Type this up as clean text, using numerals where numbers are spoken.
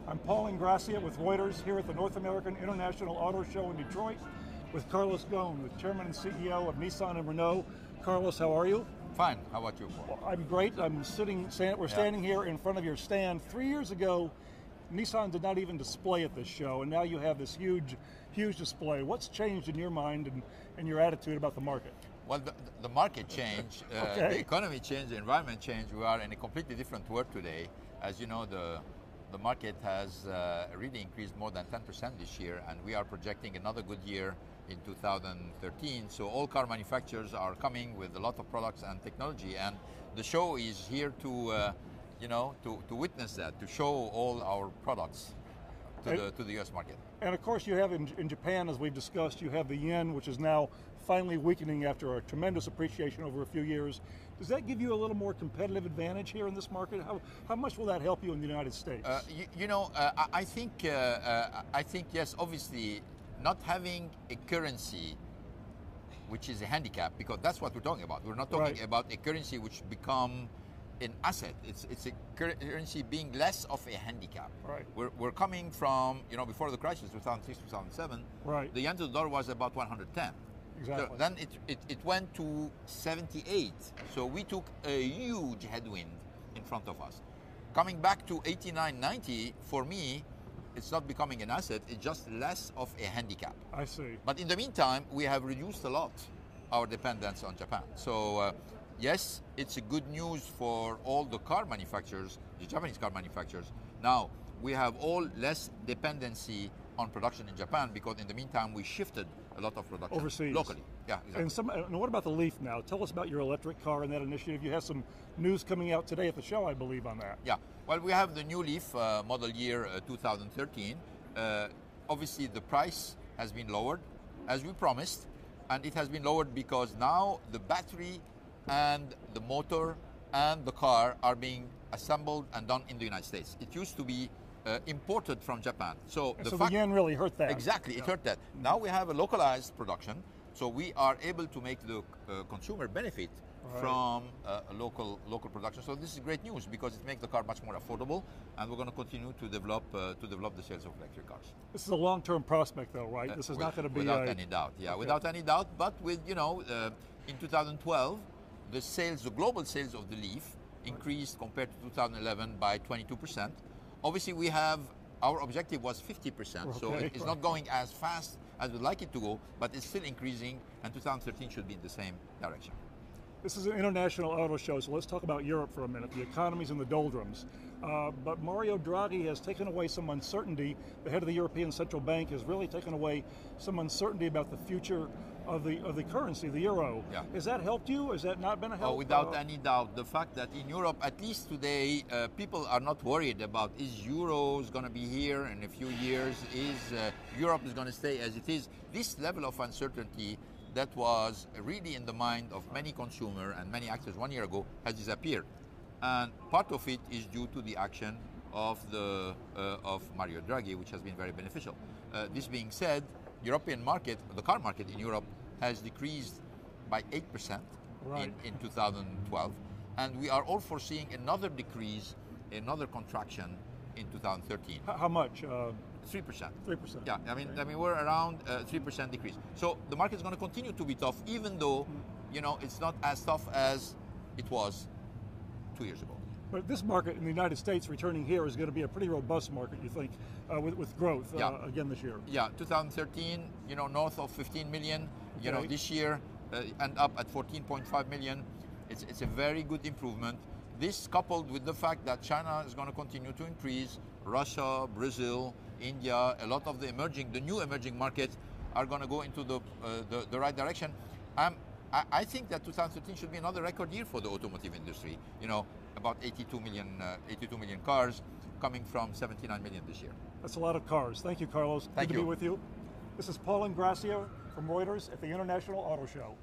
I'm Paul Ingracia with Reuters here at the North American International Auto Show in Detroit with Carlos Ghosn, the Chairman and CEO of Nissan and Renault. Carlos, how are you? Fine. How about you, Paul? I'm great. We're standing here in front of your stand. 3 years ago, Nissan did not even display at this show, and now you have this huge display. What's changed in your mind and your attitude about the market? Well, the market changed, Okay. the economy changed, the environment changed. We are in a completely different world today. As you know, the market has really increased more than 10% this year, and we are projecting another good year in 2013. So all car manufacturers are coming with a lot of products and technology, and the show is here to witness that, to show all our products to the US market. And of course you have in Japan, as we've discussed, you have the yen, which is now finally weakening after a tremendous appreciation over a few years. Does that give you a little more competitive advantage here in this market? How much will that help you in the United States? I think yes, obviously not having a currency which is a handicap, because that's what we're talking about. We're not talking about a currency which become an asset. It's a currency being less of a handicap. Right. We're coming from, before the crisis, 2006, 2007, right. The yen to the dollar was about 110. Exactly. So then it went to 78. So we took a huge headwind in front of us. Coming back to 89, 90, for me, it's not becoming an asset, it's just less of a handicap. I see. But in the meantime, we have reduced a lot our dependence on Japan. So yes, it's a good news for all the car manufacturers, the Japanese car manufacturers. Now, we have all less dependency on production in Japan, because in the meantime we shifted a lot of production overseas, locally. Yeah, exactly. And what about the Leaf now? Tell us about your electric car and that initiative. You have some news coming out today at the show, I believe, on that. Yeah, well, we have the new Leaf model year 2013. Obviously, the price has been lowered, as we promised, and it has been lowered because now the battery and the motor and the car are being assembled and done in the United States. It used to be imported from Japan. So the yen really hurt that. Exactly, it hurt that. Now we have a localized production, so we are able to make the consumer benefit from a local production. So this is great news, because it makes the car much more affordable, and we're going to continue to develop the sales of electric cars. This is a long-term prospect, though, right? This is not going to be without any doubt. Yeah, okay. Without any doubt. But with in 2012, the global sales of the Leaf increased compared to 2011 by 22%. Obviously, our objective was 50%, so it's not going as fast as we'd like it to go, but it's still increasing, and 2013 should be in the same direction. This is an international auto show, so let's talk about Europe for a minute. The economy's in the doldrums. But Mario Draghi has taken away some uncertainty. The head of the European Central Bank has really taken away some uncertainty about the future of the currency, the euro. Yeah. Has that helped you? Has that not been a help? Oh, without any doubt. The fact that in Europe, at least today, people are not worried about, is euros going to be here in a few years? Is Europe is going to stay as it is? This level of uncertainty that was really in the mind of many consumers and many actors 1 year ago has disappeared, and part of it is due to the action of Mario Draghi, which has been very beneficial. This being said, European market, the car market in Europe, has decreased by 8% in 2012, and we are all foreseeing another decrease, another contraction in 2013. How much? 3%. 3%. Yeah, I mean we're around 3% decrease. So the market is going to continue to be tough, even though it's not as tough as it was 2 years ago. But this market in the United States returning here is going to be a pretty robust market, you think, with growth again this year? Yeah, 2013, north of 15 million. This year, end up at 14.5 million. It's a very good improvement. This coupled with the fact that China is going to continue to increase, Russia, Brazil, India, a lot of the new emerging markets are going to go into the right direction. I think that 2013 should be another record year for the automotive industry. About 82 million cars, coming from 79 million this year. That's a lot of cars. Thank you, Carlos. Thank you. Good to be with you. This is Paul Ingracia from Reuters at the International Auto Show.